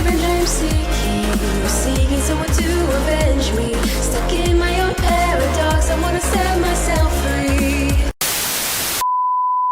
revenge I'm seeking someone to avenge me. Stuck in my own paradox, I wanna set myself free.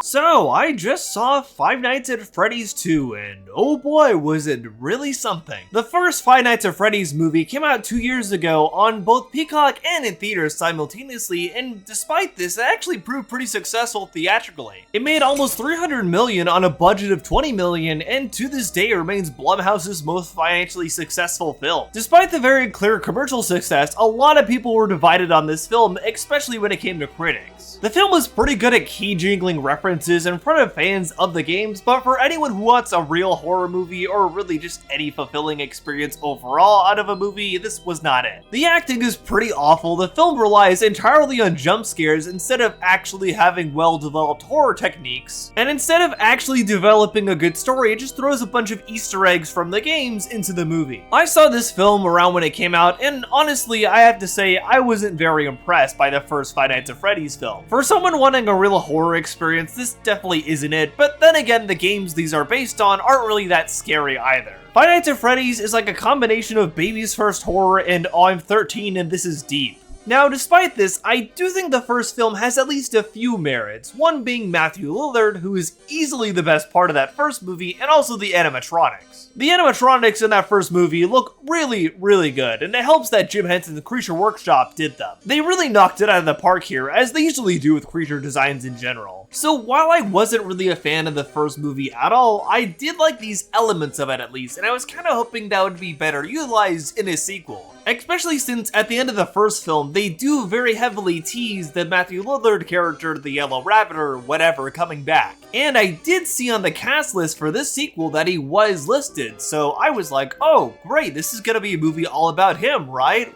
So, I just saw Five Nights at Freddy's 2, and oh boy, was it really something. The first Five Nights at Freddy's movie came out 2 years ago on both Peacock and in theaters simultaneously, and despite this, it actually proved pretty successful theatrically. It made almost $300 million on a budget of $20 million, and to this day remains Blumhouse's most financially successful film. Despite the very clear commercial success, a lot of people were divided on this film, especially when it came to critics. The film was pretty good at key-jingling references in front of fans of the games, but for anyone who wants a real horror movie or really just any fulfilling experience overall out of a movie, this was not it. The acting is pretty awful. The film relies entirely on jump scares instead of actually having well-developed horror techniques, and instead of actually developing a good story, it just throws a bunch of Easter eggs from the games into the movie. I saw this film around when it came out, and honestly, I have to say I wasn't very impressed by the first Five Nights at Freddy's film. For someone wanting a real horror experience, this definitely isn't it, but then again, the games these are based on aren't really that scary either. Five Nights at Freddy's is like a combination of Baby's First Horror and Oh, I'm 13 and This Is Deep. Now, despite this, I do think the first film has at least a few merits, one being Matthew Lillard, who is easily the best part of that first movie, and also the animatronics. The animatronics in that first movie look really, really good, and it helps that Jim Henson's Creature Workshop did them. They really knocked it out of the park here, as they usually do with creature designs in general. So while I wasn't really a fan of the first movie at all, I did like these elements of it at least, and I was kind of hoping that would be better utilized in a sequel. Especially since at the end of the first film, they do very heavily tease the Matthew Lillard character, the Yellow Rabbit or whatever, coming back. And I did see on the cast list for this sequel that he was listed, so I was like, oh great, this is gonna be a movie all about him, right?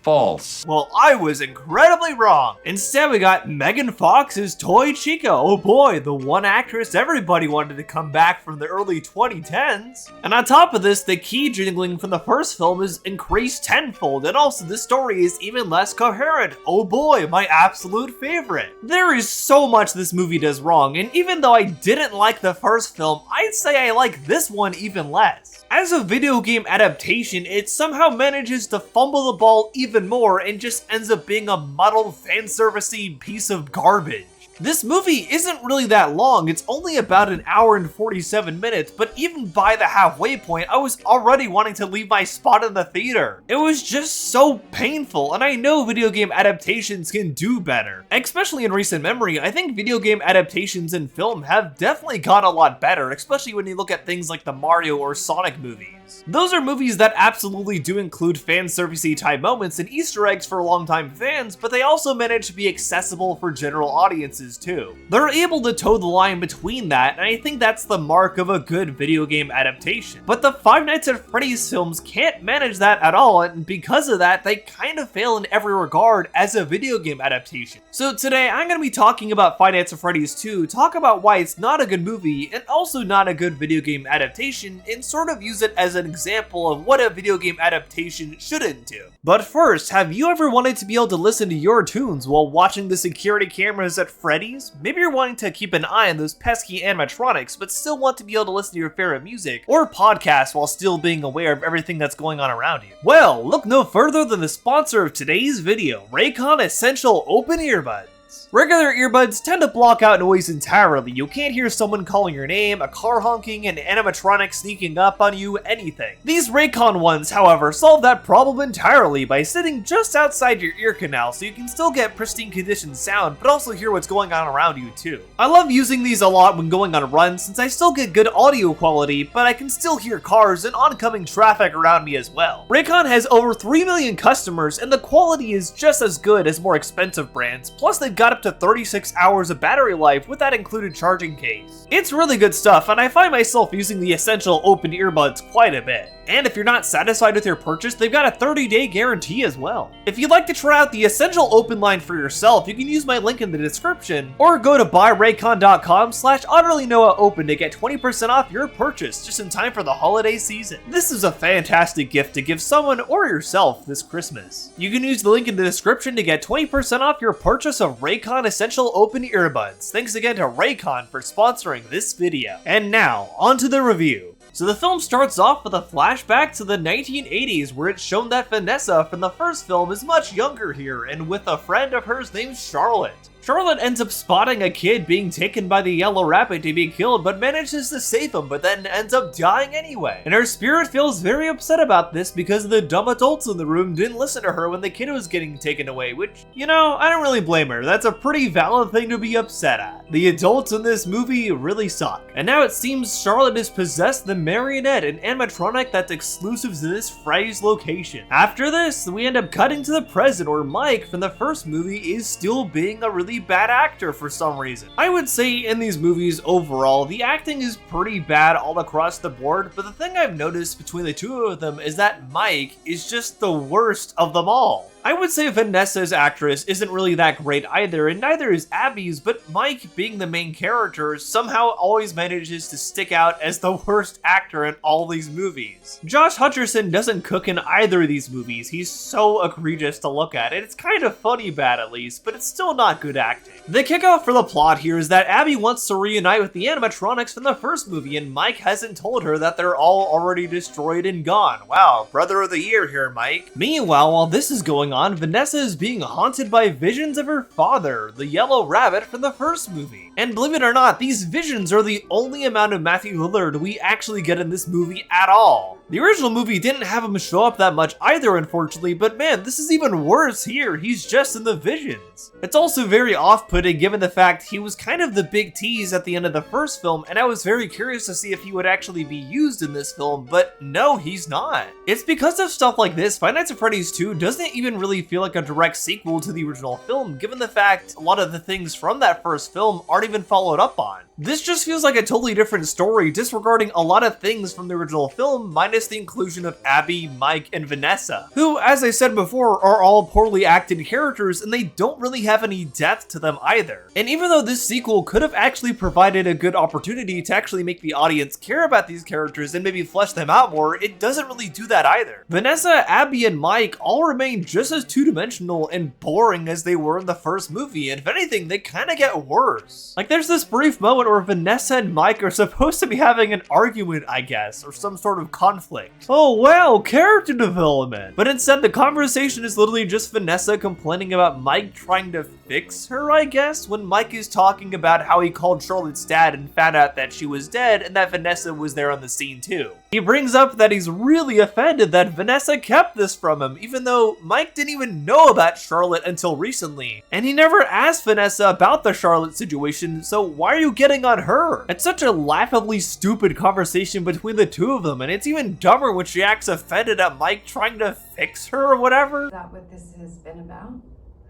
False. Well, I was incredibly wrong. Instead, we got Megan Fox as Toy Chica. Oh boy, the one actress everybody wanted to come back from the early 2010s. And on top of this, the key jingling from the first film is increased tenfold, and also the story is even less coherent. Oh boy, my absolute favorite. There is so much this movie does wrong, and even though I didn't like the first film, I'd say I like this one even less. As a video game adaptation, it somehow manages to fumble the ball even more and just ends up being a muddled fanservice-y piece of garbage. This movie isn't really that long, it's only about an hour and 47 minutes, but even by the halfway point, I was already wanting to leave my spot in the theater. It was just so painful, and I know video game adaptations can do better. Especially in recent memory, I think video game adaptations in film have definitely gone a lot better, especially when you look at things like the Mario or Sonic movies. Those are movies that absolutely do include fan servicey type moments and Easter eggs for longtime fans, but they also manage to be accessible for general audiences too. They're able to toe the line between that, and I think that's the mark of a good video game adaptation. But the Five Nights at Freddy's films can't manage that at all, and because of that, they kind of fail in every regard as a video game adaptation. So today, I'm going to be talking about Five Nights at Freddy's 2, talk about why it's not a good movie, and also not a good video game adaptation, and sort of use it as an example of what a video game adaptation shouldn't do. But first, have you ever wanted to be able to listen to your tunes while watching the security cameras at Freddy's? Maybe you're wanting to keep an eye on those pesky animatronics, but still want to be able to listen to your favorite music or podcasts while still being aware of everything that's going on around you. Well, look no further than the sponsor of today's video, Raycon Essential Open Earbuds. Regular earbuds tend to block out noise entirely. You can't hear someone calling your name, a car honking, an animatronic sneaking up on you, anything. These Raycon ones, however, solve that problem entirely by sitting just outside your ear canal so you can still get pristine condition sound, but also hear what's going on around you too. I love using these a lot when going on runs since I still get good audio quality, but I can still hear cars and oncoming traffic around me as well. Raycon has over 3 million customers, and the quality is just as good as more expensive brands, plus they've got up to 36 hours of battery life with that included charging case. It's really good stuff, and I find myself using the Essential Open Earbuds quite a bit. And if you're not satisfied with your purchase, they've got a 30-day guarantee as well. If you'd like to try out the Essential Open line for yourself, you can use my link in the description, or go to buyraycon.com/utterlynoahopen to get 20% off your purchase just in time for the holiday season. This is a fantastic gift to give someone or yourself this Christmas. You can use the link in the description to get 20% off your purchase of Raycon Essential Open Earbuds. Thanks again to Raycon for sponsoring this video. And now, on to the review. So the film starts off with a flashback to the 1980s where it's shown that Vanessa from the first film is much younger here and with a friend of hers named Charlotte. Charlotte ends up spotting a kid being taken by the Yellow Rabbit to be killed, but manages to save him, but then ends up dying anyway. And her spirit feels very upset about this because the dumb adults in the room didn't listen to her when the kid was getting taken away, which, you know, I don't really blame her. That's a pretty valid thing to be upset at. The adults in this movie really suck. And now it seems Charlotte has possessed the marionette, an animatronic that's exclusive to this Freddy's location. After this, we end up cutting to the present where Mike from the first movie is still being a really bad actor for some reason. I would say in these movies overall, the acting is pretty bad all across the board, but the thing I've noticed between the two of them is that Mike is just the worst of them all. I would say Vanessa's actress isn't really that great either, and neither is Abby's, but Mike, being the main character, somehow always manages to stick out as the worst actor in all these movies. Josh Hutcherson doesn't cook in either of these movies. He's so egregious to look at. It's kind of funny bad at least, but it's still not good acting. The kickoff for the plot here is that Abby wants to reunite with the animatronics from the first movie, and Mike hasn't told her that they're all already destroyed and gone. Wow, brother of the year here, Mike. Meanwhile, while this is going on, Vanessa is being haunted by visions of her father, the Yellow Rabbit from the first movie. And believe it or not, these visions are the only amount of Matthew Lillard we actually get in this movie at all. The original movie didn't have him show up that much either, unfortunately, but man, this is even worse here. He's just in the visions. It's also very off-putting given the fact he was kind of the big tease at the end of the first film, and I was very curious to see if he would actually be used in this film, but no, he's not. It's because of stuff like this, Five Nights at Freddy's 2 doesn't even really feel like a direct sequel to the original film, given the fact a lot of the things from that first film aren't even followed up on. This just feels like a totally different story, disregarding a lot of things from the original film, minus the inclusion of Abby, Mike, and Vanessa, who, as I said before, are all poorly acted characters, and they don't really have any depth to them either. And even though this sequel could have actually provided a good opportunity to actually make the audience care about these characters and maybe flesh them out more, it doesn't really do that either. Vanessa, Abby, and Mike all remain just as two-dimensional and boring as they were in the first movie, and if anything, they kind of get worse. Like, there's this brief moment where Vanessa and Mike are supposed to be having an argument, I guess, or some sort of conflict. Oh wow, character development! But instead, the conversation is literally just Vanessa complaining about Mike trying to fix her, I guess, when Mike is talking about how he called Charlotte's dad and found out that she was dead and that Vanessa was there on the scene too. He brings up that he's really offended that Vanessa kept this from him, even though Mike didn't even know about Charlotte until recently. And he never asked Vanessa about the Charlotte situation, so why are you getting on her? It's such a laughably stupid conversation between the two of them, and it's even dumber when she acts offended at Mike trying to fix her or whatever. Is that what this has been about?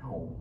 No.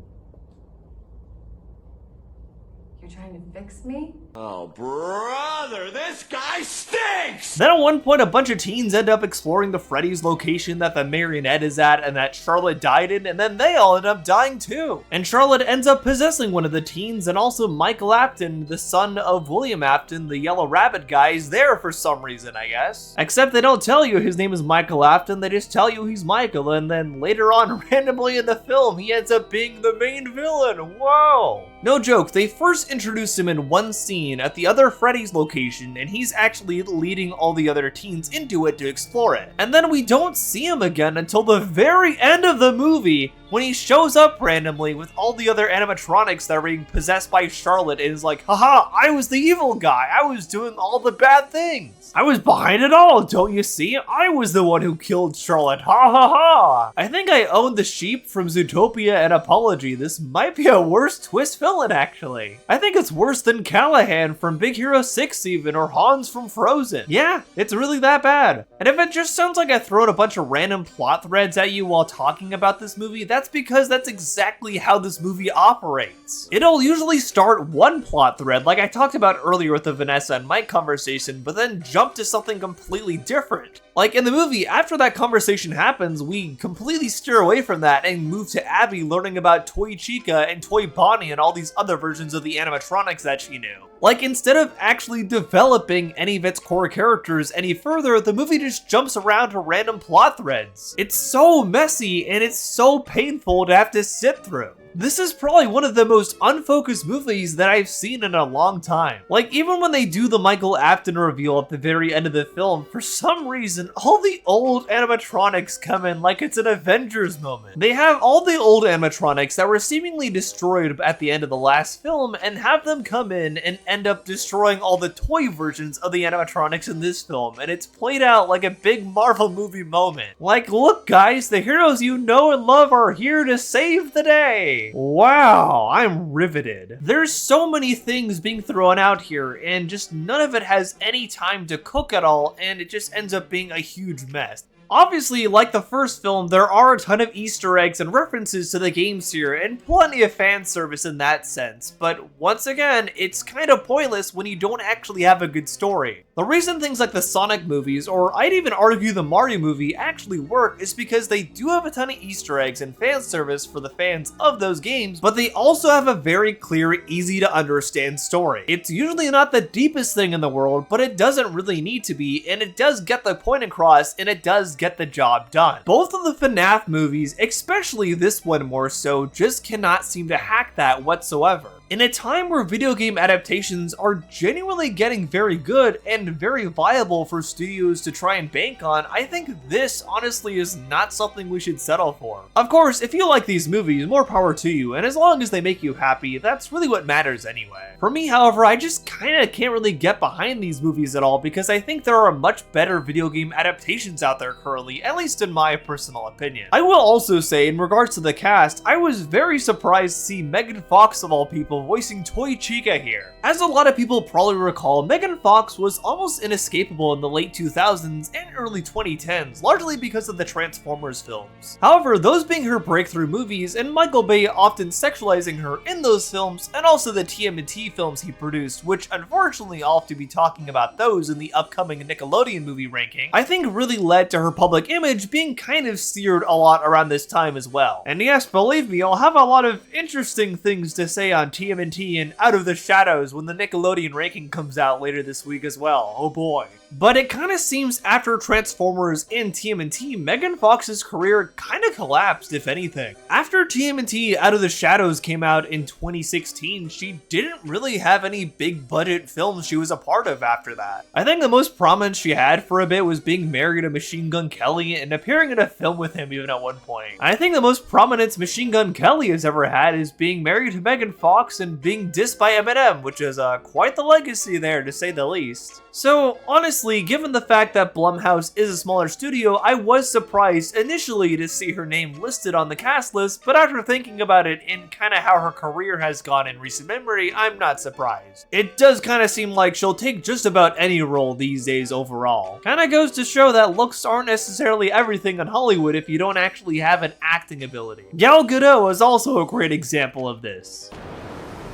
You're trying to fix me? Oh, brother, this guy stinks! Then at one point, a bunch of teens end up exploring the Freddy's location that the marionette is at and that Charlotte died in, and then they all end up dying too. And Charlotte ends up possessing one of the teens, and also Michael Apton, the son of William Apton, the Yellow Rabbit guy, is there for some reason, I guess. Except they don't tell you his name is Michael Apton, they just tell you he's Michael, and then later on, randomly in the film, he ends up being the main villain. Whoa! No joke, they first introduced him in one scene at the other Freddy's location, and he's actually leading all the other teens into it to explore it. And then we don't see him again until the very end of the movie, when he shows up randomly with all the other animatronics that are being possessed by Charlotte and is like, haha, I was the evil guy, I was doing all the bad things. I was behind it all, don't you see? I was the one who killed Charlotte, ha ha ha. I think I own the sheep from Zootopia and Apology. This might be a worse twist villain, actually. I think it's worse than Callahan from Big Hero 6 even, or Hans from Frozen. Yeah, it's really that bad. And if it just sounds like I've thrown a bunch of random plot threads at you while talking about this movie, that's because that's exactly how this movie operates. It'll usually start one plot thread, like I talked about earlier with the Vanessa and Mike conversation, but then jump to something completely different. Like in the movie, after that conversation happens, we completely steer away from that and move to Abby learning about Toy Chica and Toy Bonnie and all these other versions of the animatronics that she knew. Like, instead of actually developing any of its core characters any further, the movie just jumps around to random plot threads. It's so messy and it's so painful to have to sit through. This is probably one of the most unfocused movies that I've seen in a long time. Like, even when they do the Michael Afton reveal at the very end of the film, for some reason, all the old animatronics come in like it's an Avengers moment. They have all the old animatronics that were seemingly destroyed at the end of the last film and have them come in and end up destroying all the toy versions of the animatronics in this film, and it's played out like a big Marvel movie moment. Like, look guys, the heroes you know and love are here to save the day. Wow, I'm riveted. There's so many things being thrown out here and just none of it has any time to cook at all, and it just ends up being a huge mess. Obviously, like the first film, there are a ton of Easter eggs and references to the games here, and plenty of fan service in that sense, but once again, it's kind of pointless when you don't actually have a good story. The reason things like the Sonic movies, or I'd even argue the Mario movie, actually work is because they do have a ton of Easter eggs and fan service for the fans of those games, but they also have a very clear, easy to understand story. It's usually not the deepest thing in the world, but it doesn't really need to be, and it does get the point across, and it does get the job done. Both of the FNAF movies, especially this one more so, just cannot seem to hack that whatsoever. In a time where video game adaptations are genuinely getting very good and very viable for studios to try and bank on, I think this honestly is not something we should settle for. Of course, if you like these movies, more power to you, and as long as they make you happy, that's really what matters anyway. For me, however, I just kinda can't really get behind these movies at all because I think there are much better video game adaptations out there currently, at least in my personal opinion. I will also say, in regards to the cast, I was very surprised to see Megan Fox of all people voicing Toy Chica here. As a lot of people probably recall, Megan Fox was almost inescapable in the late 2000s and early 2010s, largely because of the Transformers films. However, those being her breakthrough movies, and Michael Bay often sexualizing her in those films, and also the TMNT films he produced, which unfortunately I'll have to be talking about those in the upcoming Nickelodeon movie ranking, I think really led to her public image being kind of seared a lot around this time as well. And yes, believe me, I'll have a lot of interesting things to say on TMNT and Out of the Shadows when the Nickelodeon ranking comes out later this week as well. Oh boy. But it kind of seems after Transformers and TMNT, Megan Fox's career kind of collapsed, if anything. After TMNT Out of the Shadows came out in 2016, she didn't really have any big budget films she was a part of after that. I think the most prominence she had for a bit was being married to Machine Gun Kelly and appearing in a film with him even at one point. I think the most prominence Machine Gun Kelly has ever had is being married to Megan Fox and being dissed by Eminem, which is quite the legacy there to say the least. So honestly, given the fact that Blumhouse is a smaller studio, I was surprised initially to see her name listed on the cast list, but after thinking about it and kinda how her career has gone in recent memory, I'm not surprised. It does kinda seem like she'll take just about any role these days overall. Kinda goes to show that looks aren't necessarily everything in Hollywood if you don't actually have an acting ability. Gal Gadot is also a great example of this.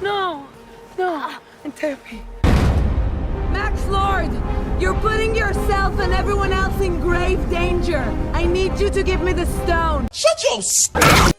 No, in therapy. Max Lord, you're putting yourself and everyone else in grave danger. I need you to give me the stone.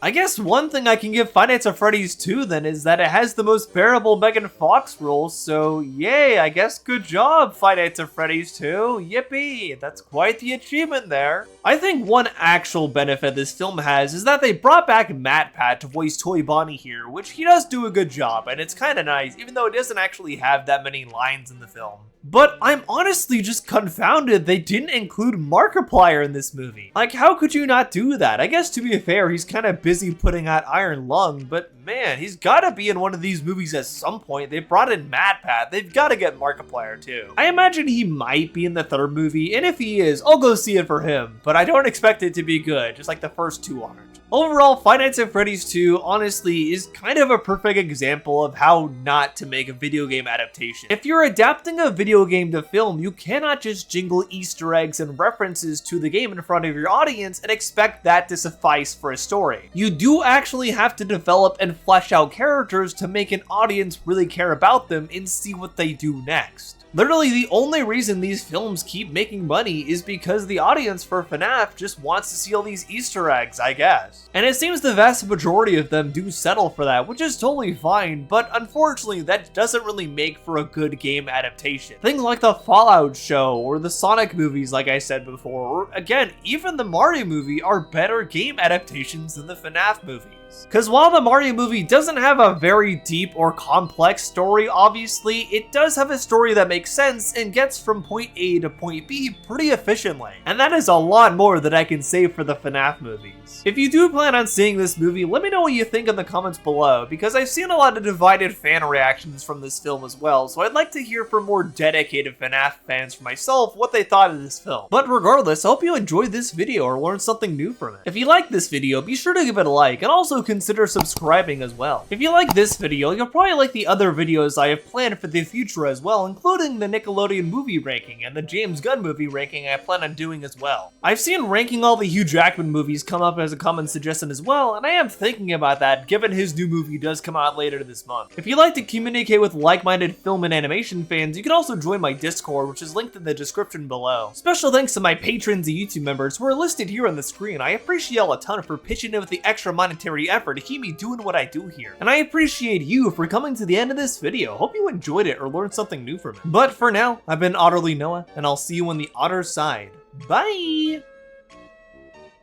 I guess one thing I can give Five Nights at Freddy's 2 then is that it has the most bearable Megan Fox roles, so yay, I guess good job Five Nights at Freddy's 2, yippee, that's quite the achievement there. I think one actual benefit this film has is that they brought back Matt Pat to voice Toy Bonnie here, which he does do a good job, and it's kinda nice, even though it doesn't actually have that many lines in the film. But I'm honestly just confounded they didn't include Markiplier in this movie. Like, how could you not do that? I guess to be fair, he's kind of busy putting out Iron Lung, but man, he's gotta be in one of these movies at some point. They brought in Matt Pat, they've gotta get Markiplier too. I imagine he might be in the third movie, and if he is, I'll go see it for him, but I don't expect it to be good, just like the first two aren't. Overall, Five Nights at Freddy's 2 honestly is kind of a perfect example of how not to make a video game adaptation. If you're adapting a video game to film, you cannot just jingle Easter eggs and references to the game in front of your audience and expect that to suffice for a story. You do actually have to develop and flesh out characters to make an audience really care about them and see what they do next. Literally, the only reason these films keep making money is because the audience for FNAF just wants to see all these Easter eggs, I guess. And it seems the vast majority of them do settle for that, which is totally fine, but unfortunately that doesn't really make for a good game adaptation. Things like the Fallout show or the Sonic movies, like I said before, or again, even the Mario movie are better game adaptations than the FNAF movie. movies. Cause while the Mario movie doesn't have a very deep or complex story, obviously, it does have a story that makes sense and gets from point A to point B pretty efficiently. And that is a lot more that I can say for the FNAF movies. If you do plan on seeing this movie, let me know what you think in the comments below, because I've seen a lot of divided fan reactions from this film as well, so I'd like to hear from more dedicated FNAF fans for myself what they thought of this film. But regardless, I hope you enjoyed this video or learned something new from it. If you liked this video, be sure to give it a like and also consider subscribing as well. If you like this video, you'll probably like the other videos I have planned for the future as well, including the Nickelodeon movie ranking and the James Gunn movie ranking I plan on doing as well. I've seen ranking all the Hugh Jackman movies come up as a common suggestion as well, and I am thinking about that given his new movie does come out later this month. If you'd like to communicate with like-minded film and animation fans, you can also join my Discord, which is linked in the description below. Special thanks to my patrons and YouTube members who are listed here on the screen. I appreciate y'all a ton for pitching in with the extra monetary effort to keep me doing what I do here. And I appreciate you for coming to the end of this video. Hope you enjoyed it or learned something new from it. But for now, I've been Otterly Noah, and I'll see you on the other side. Bye!